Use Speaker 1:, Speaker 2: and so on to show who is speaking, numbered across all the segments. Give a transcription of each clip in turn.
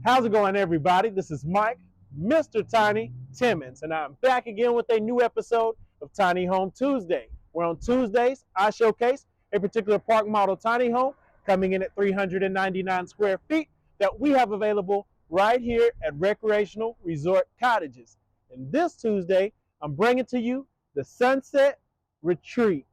Speaker 1: How's it going, everybody? This is Mike, Mr. Tiny Timmons, and I'm back again with a new episode of Tiny Home Tuesday, where on Tuesdays I showcase a particular park model tiny home coming in at 399 square feet that we have available right here at Recreational Resort Cottages. And this Tuesday, I'm bringing to you the Sunset Retreat.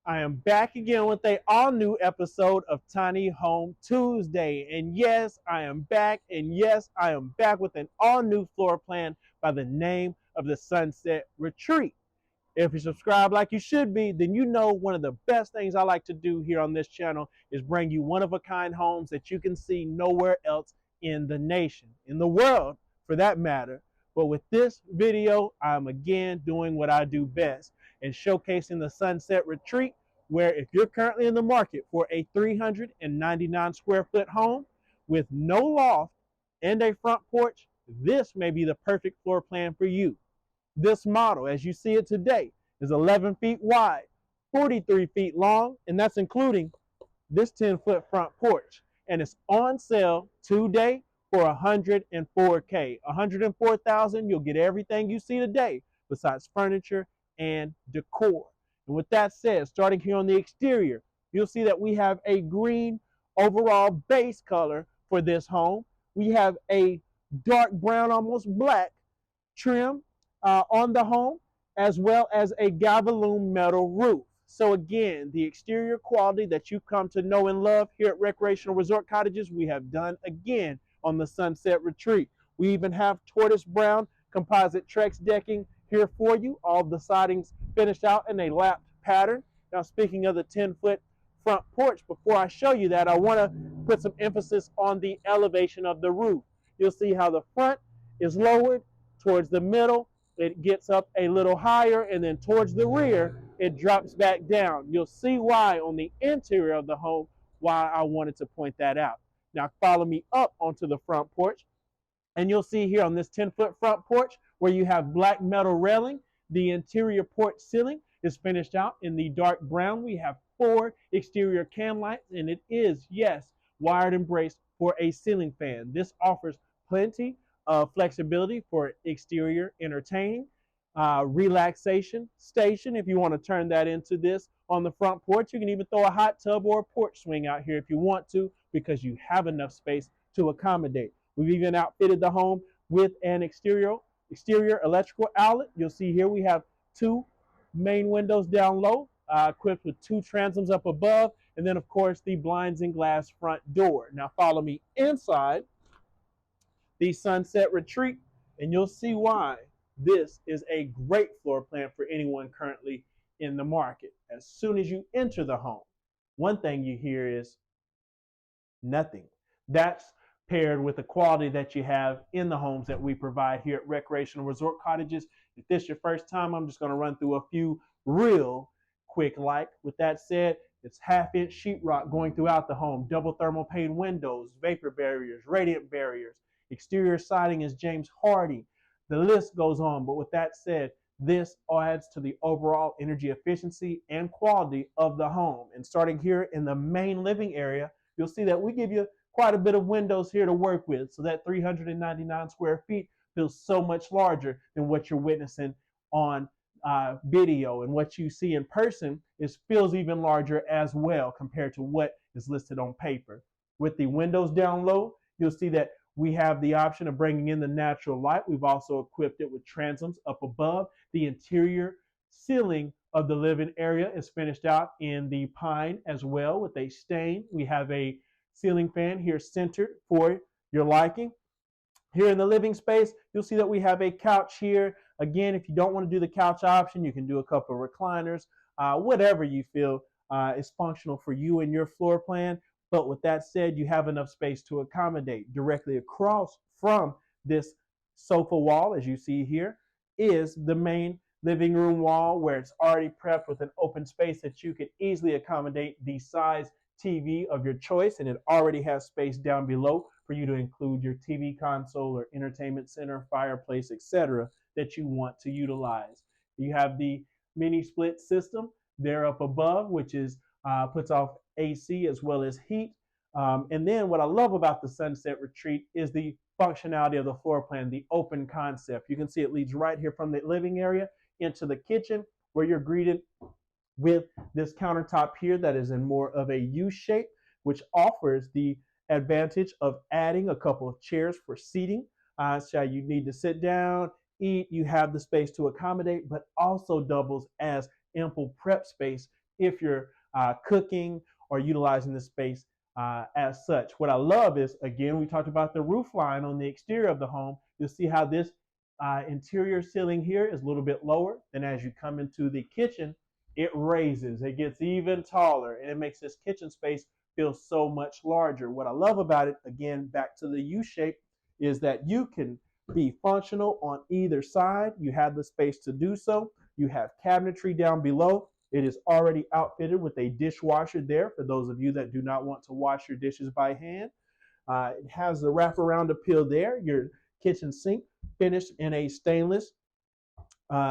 Speaker 1: I am back again with a all-new episode of Tiny Home Tuesday. And yes, I am back. And yes, I am back with an all-new floor plan by the name of the Sunset Retreat. If you subscribe like you should be, then you know one of the best things I like to do here on this channel is bring you one-of-a-kind homes that you can see nowhere else in the nation, in the world for that matter. But with this video, I'm again doing what I do best and showcasing the Sunset Retreat, where if you're currently in the market for a 399 square foot home with no loft and a front porch, this may be the perfect floor plan for you. This model, as you see it today, is 11 feet wide, 43 feet long, and that's including this 10-foot front porch. And it's on sale today for $104K. $104,000, you'll get everything you see today besides furniture and decor. And with that said, starting here on the exterior, you'll see that we have a green overall base color for this home. We have a dark brown, almost black trim on the home, as well as a Galvalume metal roof. So again, the exterior quality that you come to know and love here at Recreational Resort Cottages, we have done again on the Sunset Retreat. We even have tortoise brown composite Trex decking here for you. All the sidings finished out in a lapped pattern. Now, speaking of the 10-foot front porch, before I show you that, I want to put some emphasis on the elevation of the roof. You'll see how the front is lowered towards the middle. It gets up a little higher, and then towards the rear, it drops back down. You'll see why on the interior of the home, why I wanted to point that out. Now, follow me up onto the front porch, and you'll see here on this 10-foot front porch where you have black metal railing. The interior porch ceiling is finished out in the dark brown. We have 4 exterior can lights, and it is, yes, wired and braced for a ceiling fan. This offers plenty flexibility for exterior entertaining, relaxation station. If you want to turn that into this on the front porch, you can even throw a hot tub or a porch swing out here if you want to, because you have enough space to accommodate. We've even outfitted the home with an exterior electrical outlet. You'll see here we have 2 main windows down low, equipped with 2 transoms up above, and then of course the blinds and glass front door. Now follow me inside the Sunset Retreat, and you'll see why this is a great floor plan for anyone currently in the market. As soon as you enter the home, one thing you hear is nothing. That's paired with the quality that you have in the homes that we provide here at Recreational Resort Cottages. If this is your first time, I'm just going to run through a few real quick like. With that said, it's half-inch sheetrock going throughout the home, double thermal pane windows, vapor barriers, radiant barriers. Exterior siding is James Hardy. The list goes on, but with that said, this adds to the overall energy efficiency and quality of the home. And starting here in the main living area, you'll see that we give you quite a bit of windows here to work with, so that 399 square feet feels so much larger than what you're witnessing on video, and what you see in person feels even larger as well compared to what is listed on paper. With the windows down low, you'll see that we have the option of bringing in the natural light. We've also equipped it with transoms up above. The interior ceiling of the living area is finished out in the pine as well with a stain. We have a ceiling fan here centered for your liking. Here in the living space, you'll see that we have a couch here. Again, if you don't want to do the couch option, you can do a couple of recliners, whatever you feel is functional for you and your floor plan. But with that said, you have enough space to accommodate. Directly across from this sofa wall, as you see here, is the main living room wall where it's already prepped with an open space that you could easily accommodate the size TV of your choice, and it already has space down below for you to include your TV console or entertainment center, fireplace, etc. that you want to utilize. You have the mini split system there up above, which is puts off AC as well as heat. And then what I love about the Sunset Retreat is the functionality of the floor plan, the open concept. You can see it leads right here from the living area into the kitchen, where you're greeted with this countertop here that is in more of a U shape, which offers the advantage of adding a couple of chairs for seating. So you need to sit down, eat, you have the space to accommodate, but also doubles as ample prep space if you're cooking or utilizing the space as such. What I love is, again, we talked about the roof line on the exterior of the home. You'll see how this interior ceiling here is a little bit lower. Then as you come into the kitchen, it raises, it gets even taller, and it makes this kitchen space feel so much larger. What I love about it, again, back to the U shape, is that you can be functional on either side. You have the space to do so. You have cabinetry down below. It is already outfitted with a dishwasher there for those of you that do not want to wash your dishes by hand. It has the wraparound appeal there. Your kitchen sink finished in a stainless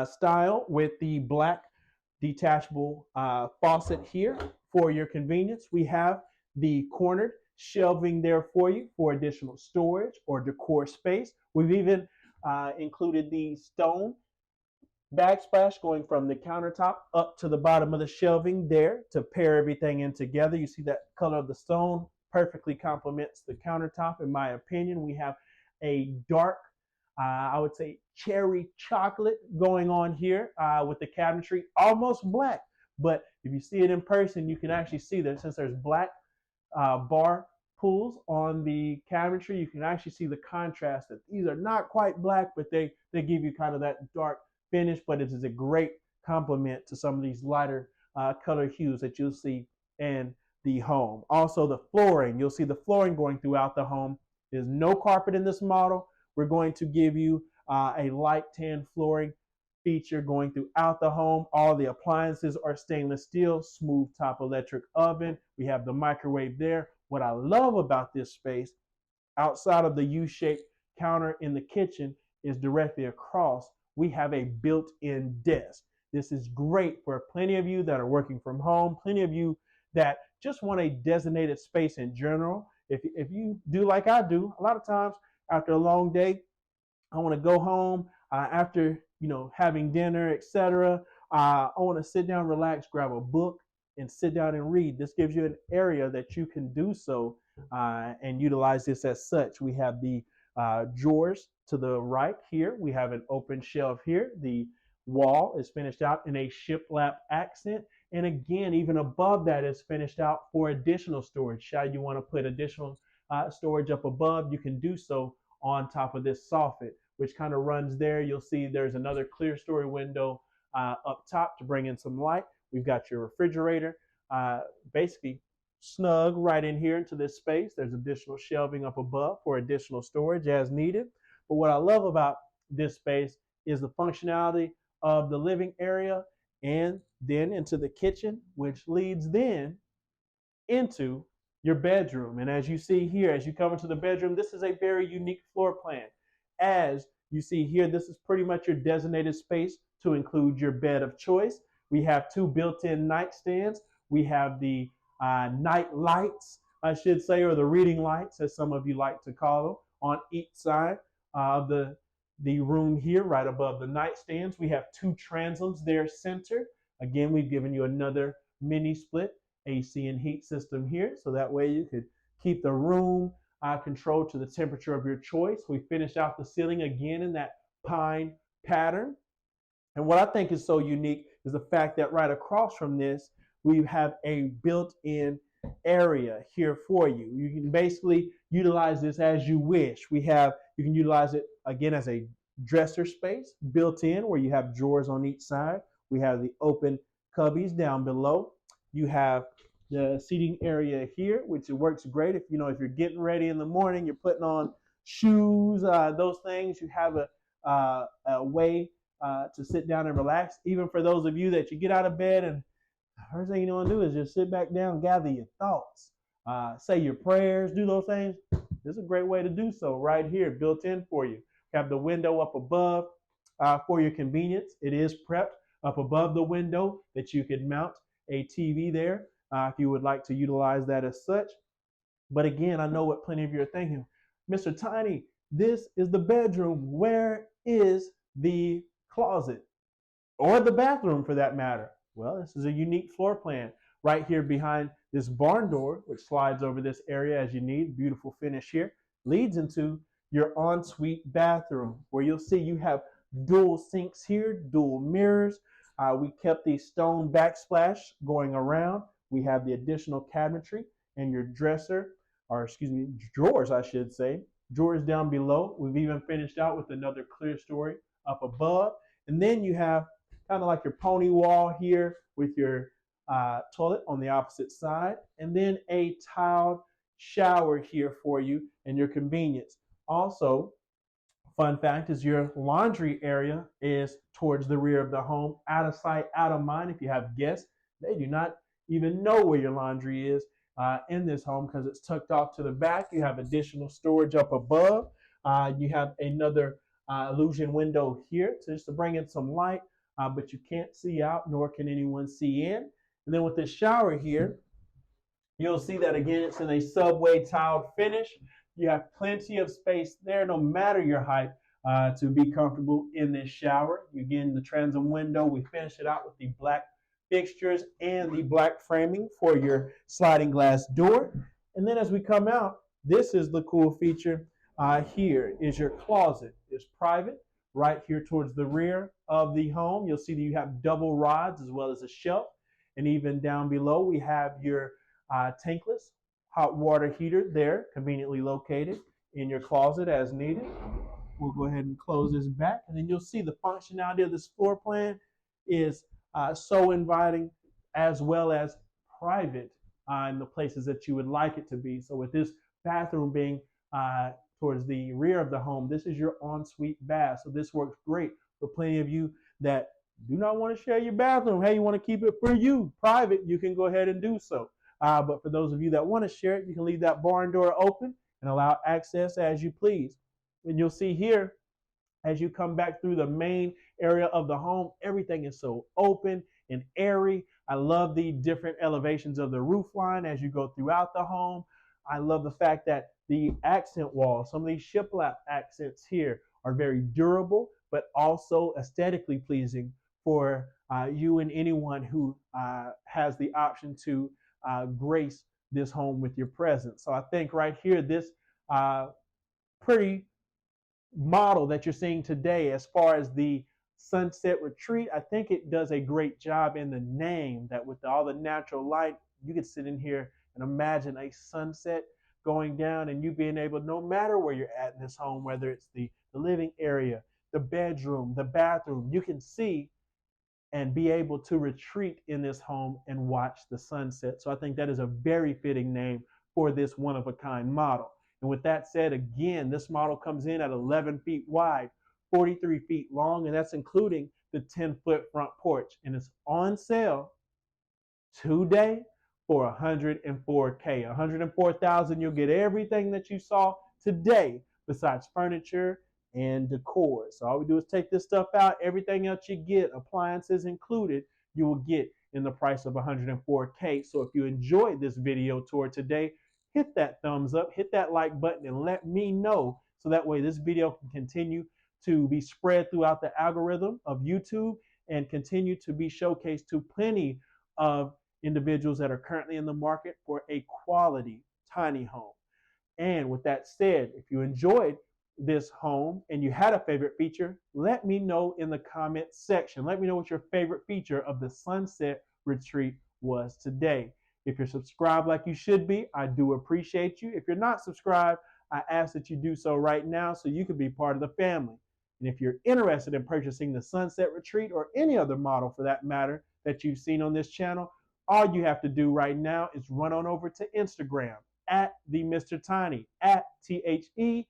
Speaker 1: style with the black detachable faucet here for your convenience. We have the cornered shelving there for you for additional storage or decor space. We've even included the stone backsplash going from the countertop up to the bottom of the shelving there to pair everything in together. You see that color of the stone perfectly complements the countertop, in my opinion. We have a dark, I would say, cherry chocolate going on here with the cabinetry, almost black. But if you see it in person, you can actually see that since there's black bar pulls on the cabinetry, you can actually see the contrast that these are not quite black, but they give you kind of that dark finish, but it is a great complement to some of these lighter color hues that you'll see in the home. Also, the flooring, you'll see the flooring going throughout the home. There's no carpet in this model. We're going to give you a light tan flooring feature going throughout the home. All the appliances are stainless steel, smooth top electric oven. We have the microwave there. What I love about this space, outside of the U-shaped counter in the kitchen, is directly across we have a built-in desk. This is great for plenty of you that are working from home, plenty of you that just want a designated space in general. If you do like I do, a lot of times after a long day, I want to go home after having dinner, etc. I want to sit down, relax, grab a book, and sit down and read. This gives you an area that you can do so and utilize this as such. We have the drawers to the right here. We have an open shelf here. The wall is finished out in a shiplap accent. And again, even above that is finished out for additional storage. Should you want to put additional storage up above, you can do so on top of this soffit, which kind of runs there. You'll see there's another clear story window up top to bring in some light. We've got your refrigerator basically snug right in here into this space. There's additional shelving up above for additional storage as needed. But what I love about this space is the functionality of the living area and then into the kitchen, which leads then into your bedroom. And as you see here, as you come into the bedroom, this is a very unique floor plan. As you see here, this is pretty much your designated space to include your bed of choice. We have two built-in nightstands. We have the night lights, I should say, or the reading lights, as some of you like to call them, on each side of the room here, right above the nightstands. We have two transoms there centered. Again, we've given you another mini split AC and heat system here, so that way you could keep the room controlled to the temperature of your choice. We finished out the ceiling again in that pine pattern. And what I think is so unique is the fact that right across from this, we have a built-in area here for you. You can basically utilize this as you wish. You can utilize it again as a dresser space built in where you have drawers on each side. We have the open cubbies down below. You have the seating area here, which works great if you're getting ready in the morning, you're putting on shoes, those things. You have a way to sit down and relax. Even for those of you that you get out of bed and the first thing you want to do is just sit back down, gather your thoughts, say your prayers, do those things. This is a great way to do so right here, built in for you. You have the window up above for your convenience. It is prepped up above the window that you could mount a TV there if you would like to utilize that as such. But again, I know what plenty of you are thinking. Mr. Tiny, this is the bedroom. Where is the closet? Or the bathroom for that matter? Well, this is a unique floor plan right here behind this barn door, which slides over this area as you need. Beautiful finish here. Leads into your ensuite bathroom, where you'll see you have dual sinks here, dual mirrors. We kept the stone backsplash going around. We have the additional cabinetry and your dresser, or excuse me, drawers, I should say. Drawers down below. We've even finished out with another clear story up above. And then you have kind of like your pony wall here with your toilet on the opposite side, and then a tiled shower here for you and your convenience. Also, fun fact is your laundry area is towards the rear of the home, out of sight, out of mind. If you have guests, they do not even know where your laundry is in this home because it's tucked off to the back. You have additional storage up above. You have another illusion window here just to bring in some light, but you can't see out, nor can anyone see in. And then with this shower here, you'll see that again, it's in a subway tiled finish. You have plenty of space there, no matter your height, to be comfortable in this shower. Again, the transom window, we finish it out with the black fixtures and the black framing for your sliding glass door. And then as we come out, this is the cool feature. Here is your closet. It's private right here towards the rear of the home. You'll see that you have double rods as well as a shelf. And even down below, we have your tankless hot water heater there, conveniently located in your closet as needed. We'll go ahead and close this back. And then you'll see the functionality of this floor plan is so inviting as well as private in the places that you would like it to be. So with this bathroom being towards the rear of the home, this is your ensuite bath. So this works great for plenty of you that do not want to share your bathroom. Hey, you want to keep it for you, private, you can go ahead and do so. But for those of you that want to share it, you can leave that barn door open and allow access as you please. And you'll see here, as you come back through the main area of the home, everything is so open and airy. I love the different elevations of the roof line as you go throughout the home. I love the fact that the accent walls, some of these shiplap accents here, are very durable, but also aesthetically pleasing for you and anyone who has the option to grace this home with your presence. So I think right here, this pretty model that you're seeing today as far as the sunset retreat, I think it does a great job in the name, that with all the natural light, you could sit in here and imagine a sunset going down, and you being able, no matter where you're at in this home, whether it's the living area, the bedroom, the bathroom, you can see and be able to retreat in this home and watch the sunset. So I think that is a very fitting name for this one-of-a-kind model. And with that said, again, this model comes in at 11 feet wide, 43 feet long, and that's including the 10-foot front porch. And it's on sale today for $104K. $104,000, you'll get everything that you saw today besides furniture and decor. So all we do is take this stuff out. Everything else you get, appliances included, you will get in the price of $104K. So if you enjoyed this video tour today, hit that thumbs up, hit that like button, and let me know, so that way this video can continue to be spread throughout the algorithm of YouTube and continue to be showcased to plenty of individuals that are currently in the market for a quality tiny home. And with that said, if you enjoyed this home and you had a favorite feature, let me know in the comment section. Let me know what your favorite feature of the sunset retreat was today. If you're subscribed like you should be, I do appreciate you. If you're not subscribed, I ask that you do so right now so you can be part of the family. And if you're interested in purchasing the sunset retreat, or any other model for that matter that you've seen on this channel, all you have to do right now is run on over to Instagram at the Mr. Tiny, at TheMrTiny,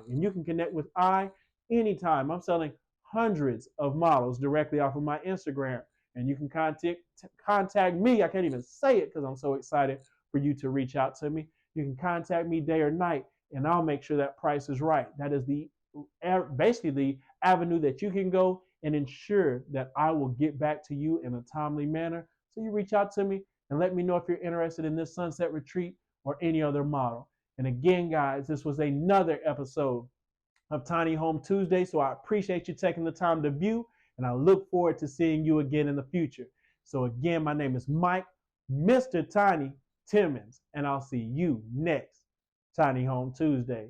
Speaker 1: and you can connect with I anytime. I'm selling hundreds of models directly off of my Instagram. And you can contact me. I can't even say it because I'm so excited for you to reach out to me. You can contact me day or night, and I'll make sure that price is right. That is basically the avenue that you can go and ensure that I will get back to you in a timely manner. So you reach out to me and let me know if you're interested in this sunset retreat or any other model. And again, guys, this was another episode of Tiny Home Tuesday. So I appreciate you taking the time to view, and I look forward to seeing you again in the future. So again, my name is Mike, Mr. Tiny Timmons, and I'll see you next Tiny Home Tuesday.